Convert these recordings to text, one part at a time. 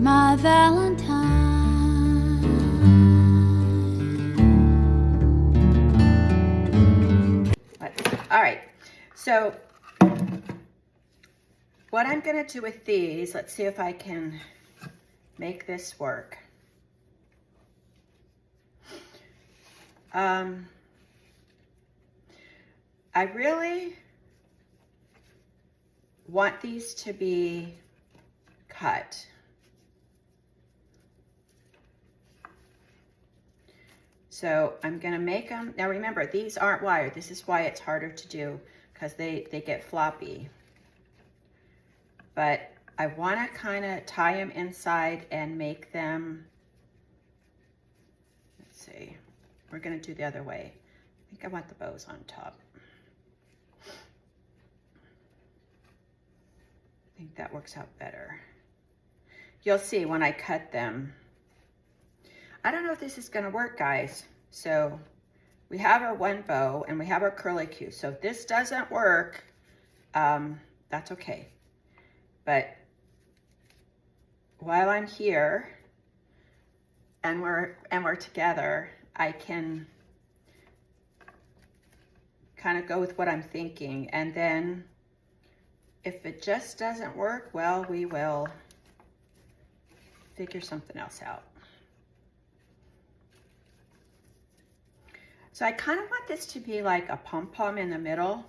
my Valentine. All right, so what I'm going to do with these, let's see if I can make this work. I really want these to be cut. So I'm gonna make them, now remember, these aren't wired. This is why it's harder to do, because they get floppy. But I wanna kinda tie them inside and make them, let's see, we're gonna do the other way. I think I want the bows on top. I think that works out better. You'll see when I cut them. I don't know if this is gonna work, guys. So we have our one bow and we have our curly Q. So if this doesn't work, that's okay. But while I'm here and we're together, I can kind of go with what I'm thinking. And then if it just doesn't work, well, we will figure something else out. So I kind of want this to be like a pom-pom in the middle.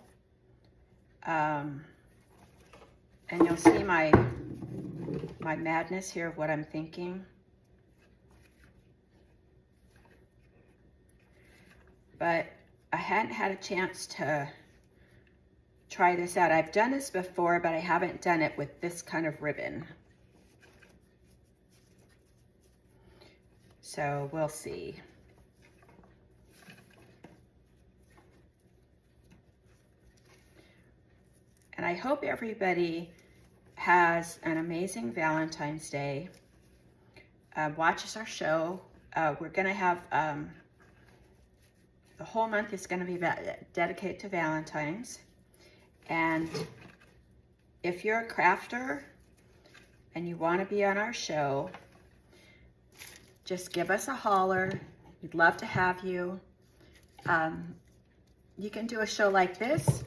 And you'll see my madness here of what I'm thinking. But I hadn't had a chance to try this out. I've done this before, but I haven't done it with this kind of ribbon. So we'll see. And I hope everybody has an amazing Valentine's Day. Watches our show. We're gonna have, the whole month is gonna be dedicated to Valentine's. And if you're a crafter and you wanna be on our show, just give us a holler. We'd love to have you. You can do a show like this.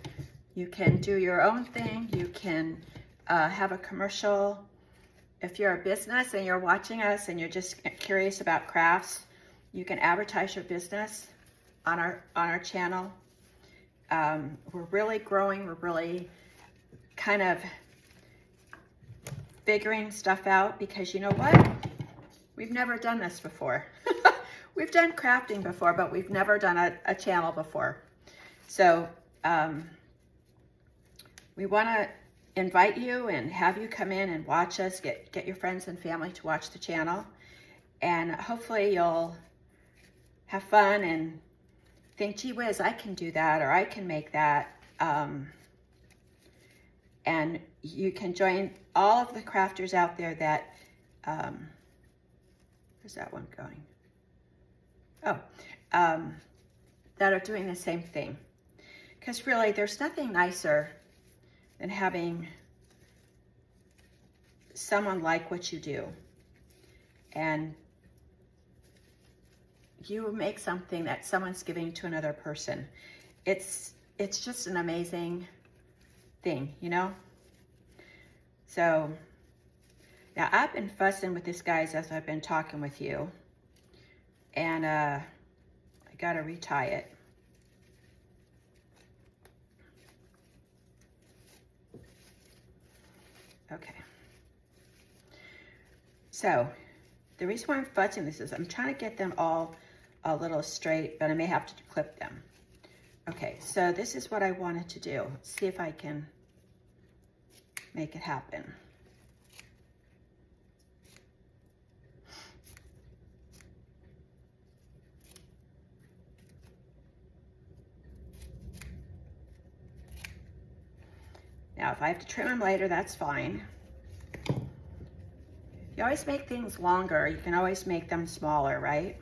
You can do your own thing. You can have a commercial. If you're a business and you're watching us and you're just curious about crafts, you can advertise your business on our channel. We're really growing. We're really kind of figuring stuff out because you know what? We've never done this before. We've done crafting before, but we've never done a channel before. So we want to invite you and have you come in and watch us, get your friends and family to watch the channel. And hopefully you'll have fun and think, gee whiz, I can do that or I can make that. And you can join all of the crafters out there that, where's that one going? Oh, that are doing the same thing. Because really, there's nothing nicer than having someone like what you do. And you make something that someone's giving to another person. It's just an amazing thing, you know? So, now I've been fussing with this, guys, as I've been talking with you. And I gotta retie it. Okay. So, the reason why I'm fussing this is I'm trying to get them all a little straight, but I may have to clip them. Okay, so this is what I wanted to do. Let's see if I can make it happen. Now, if I have to trim them later, that's fine. You always make things longer. You can always make them smaller, right?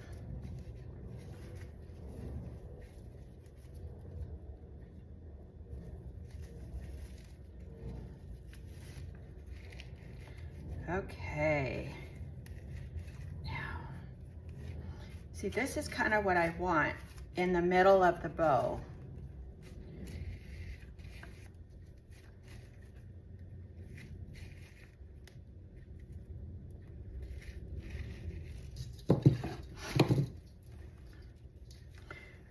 Okay. See, this is kind of what I want in the middle of the bow.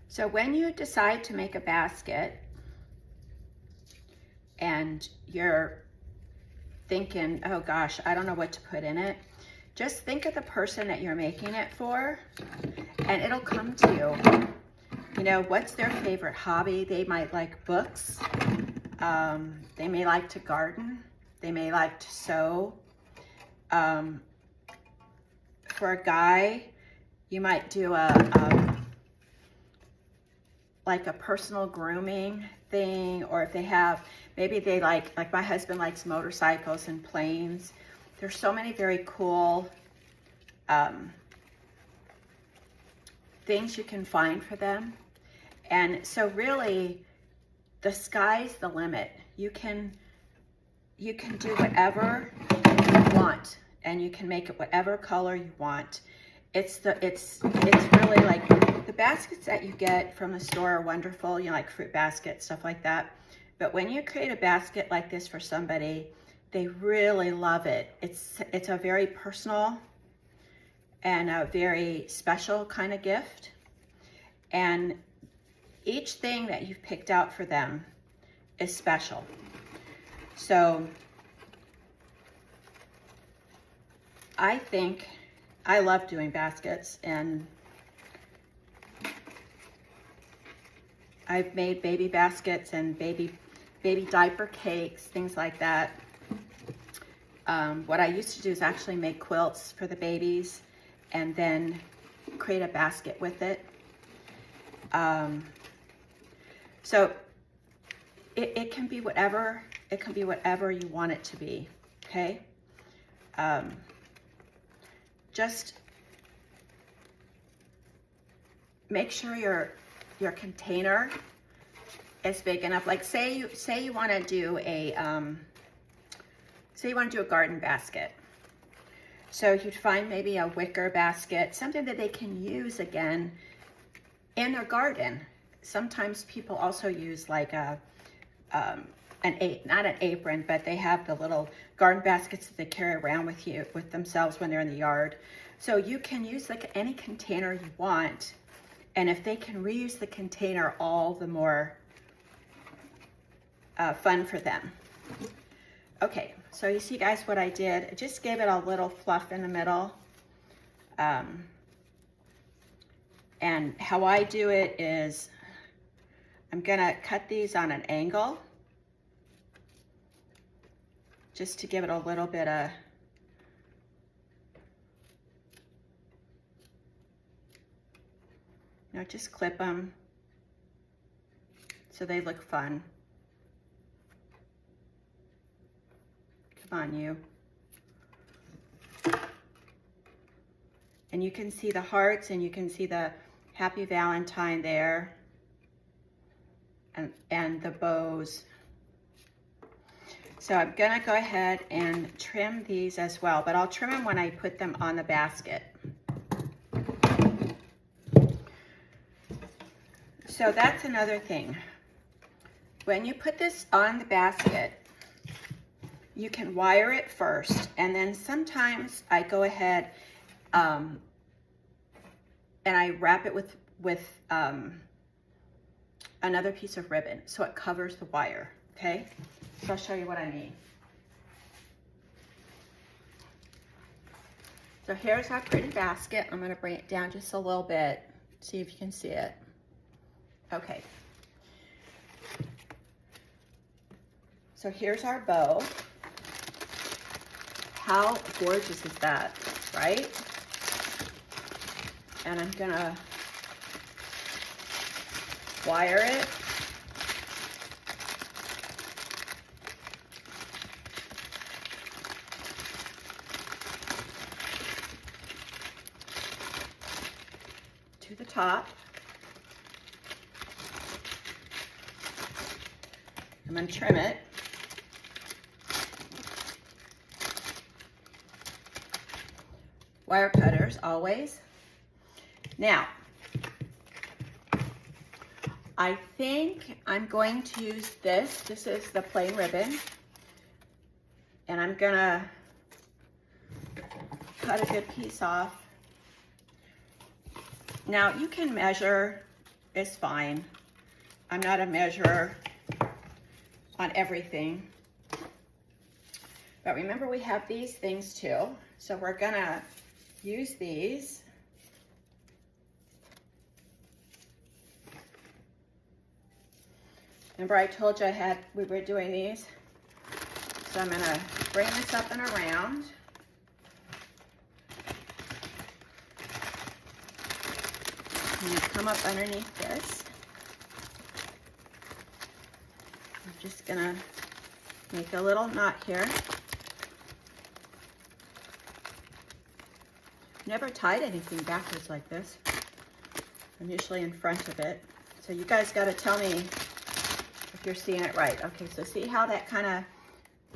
So when you decide to make a basket and you're thinking, oh gosh, I don't know what to put in it, just think of the person that you're making it for and it'll come to you. You know, what's their favorite hobby? They might like books. They may like to garden. They may like to sew. For a guy, you might do like a personal grooming thing, or if they have, maybe they like my husband likes motorcycles and planes. There's so many very cool things you can find for them. And so really, the sky's the limit. You can do whatever you want, and you can make it whatever color you want. It's really like, the baskets that you get from the store are wonderful, you know, like fruit baskets, stuff like that. But when you create a basket like this for somebody, they really love it. It's a very personal and a very special kind of gift. And each thing that you've picked out for them is special. So I think I love doing baskets, and I've made baby baskets and baby diaper cakes, things like that. What I used to do is actually make quilts for the babies and then create a basket with it. So it can be whatever, you want it to be, okay? Just make sure your container is big enough. Like say you want to do a garden basket. So you'd find maybe a wicker basket, something that they can use again in their garden. Sometimes people also use like not an apron, but they have the little garden baskets that they carry around with themselves when they're in the yard. So you can use like any container you want, and if they can reuse the container, all the more fun for them. Okay, so you see guys what I did? I just gave it a little fluff in the middle. And how I do it is I'm gonna cut these on an angle just to give it a little bit of just clip them so they look fun. Come on, you. And you can see the hearts, and you can see the Happy Valentine there, and the bows. So I'm gonna go ahead and trim these as well, but I'll trim them when I put them on the basket. So that's another thing. When you put this on the basket, you can wire it first, and then sometimes I go ahead and I wrap it with another piece of ribbon so it covers the wire, okay? So I'll show you what I mean. So here's our pretty basket. I'm gonna bring it down just a little bit, see if you can see it. Okay. So here's our bow. How gorgeous is that, right? And I'm gonna wire it. To the top. I'm gonna trim it. Wire cutters, always. Now, I think I'm going to use this. This is the plain ribbon. And I'm gonna cut a good piece off. Now, you can measure, it's fine. I'm not a measurer on everything. But remember, we have these things too. So we're gonna use these. Remember I told you we were doing these? So I'm gonna bring this up and around. I'm gonna come up underneath this. I'm just gonna make a little knot here. Never tied anything backwards like this. I'm usually in front of it. So you guys gotta tell me if you're seeing it right. Okay, so see how that kind of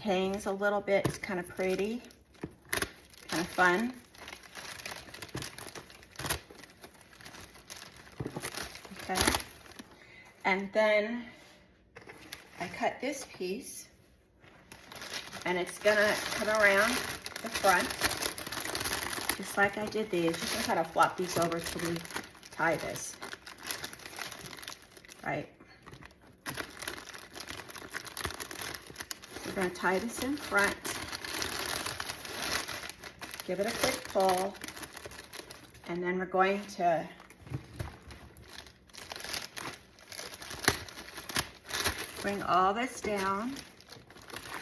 hangs a little bit? It's kind of pretty, kind of fun. Okay, and then I cut this piece, and it's gonna come around the front, just like I did these. Just gonna kind of flop these over till we tie this, right? We're going to tie this in front, give it a quick pull, and then we're going to bring all this down.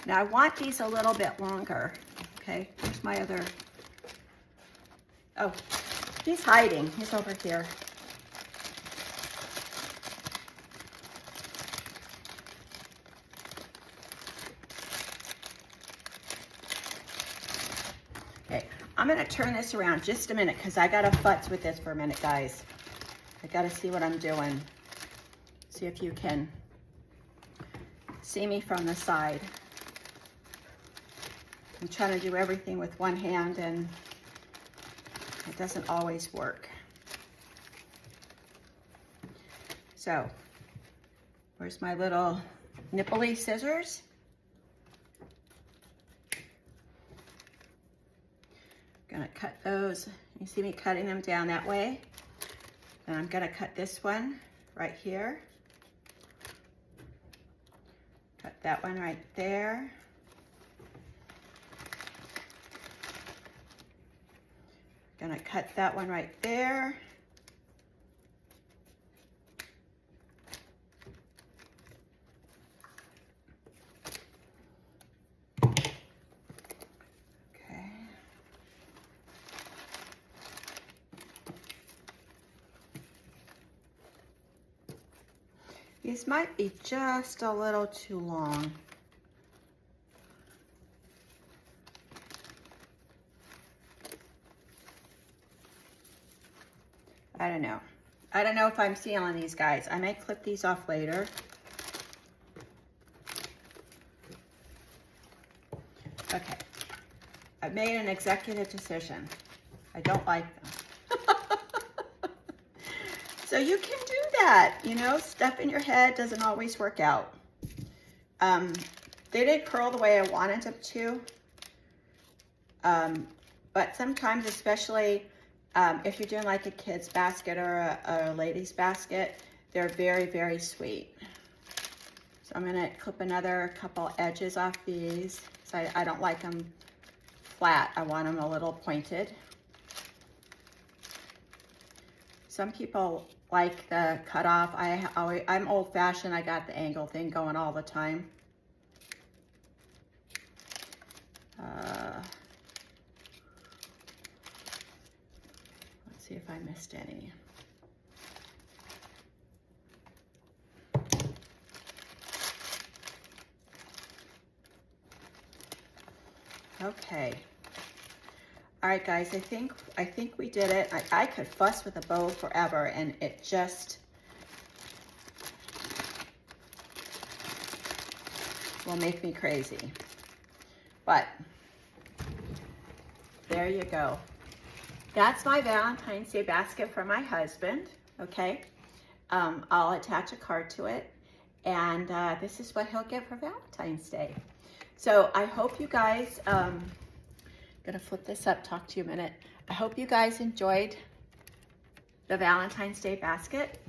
Now I want these a little bit longer, okay? Here's my other, oh, he's hiding, he's over here. I'm gonna turn this around just a minute because I gotta futz with this for a minute, guys. I gotta see what I'm doing. See if you can see me from the side. I'm trying to do everything with one hand and it doesn't always work. So, where's my little nipply scissors? Gonna cut those. You see me cutting them down that way. And I'm gonna cut this one right here. Cut that one right there. Gonna cut that one right there. These might be just a little too long. I don't know. I don't know if I'm sealing these, guys. I may clip these off later. Okay. I've made an executive decision. I don't like them. So you can do that, you know, stuff in your head doesn't always work out. They didn't curl the way I wanted them to. But sometimes, especially if you're doing like a kid's basket or a lady's basket, they're very, very sweet. So I'm gonna clip another couple edges off these. So I don't like them flat. I want them a little pointed. Some people like the cutoff. I'm old fashioned. I got the angle thing going all the time. Let's see if I missed any. Okay. All right, guys, I think we did it. I could fuss with a bow forever, and it just will make me crazy. But there you go. that's my Valentine's Day basket for my husband, okay? I'll attach a card to it, and this is what he'll get for Valentine's Day. So I hope you guys, gonna flip this up, talk to you a minute. I hope you guys enjoyed the Valentine's Day basket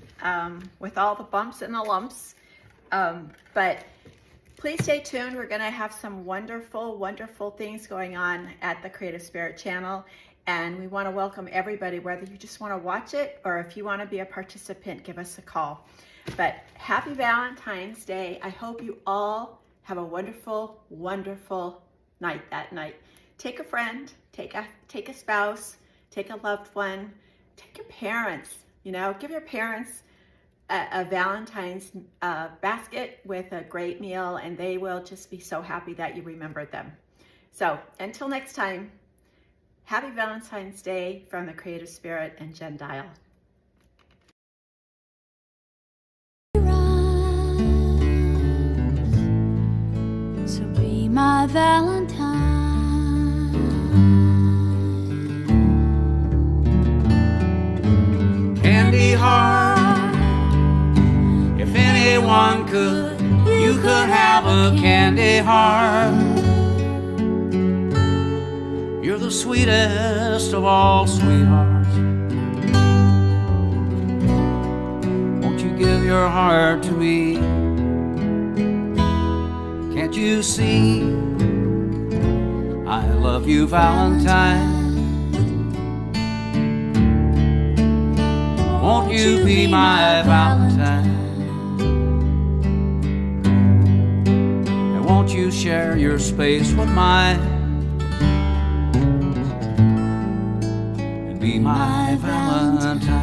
with all the bumps and the lumps. But please stay tuned. We're gonna have some wonderful, wonderful things going on at the Creative Spirit channel. And we wanna welcome everybody, whether you just wanna watch it or if you wanna be a participant, give us a call. But happy Valentine's Day. I hope you all have a wonderful, wonderful night that night. Take a friend, take a spouse, take a loved one, take your parents, you know, give your parents a Valentine's basket with a great meal, and they will just be so happy that you remembered them. So until next time, happy Valentine's Day from the Creative Spirit and Jen Dial. So be my Valentine. Candy heart, if anyone could, you could have a candy heart. You're the sweetest of all sweethearts. Won't you give your heart to me? Can't you see I love you, Valentine? Won't you be my Valentine? And won't you share your space with mine? And be my Valentine.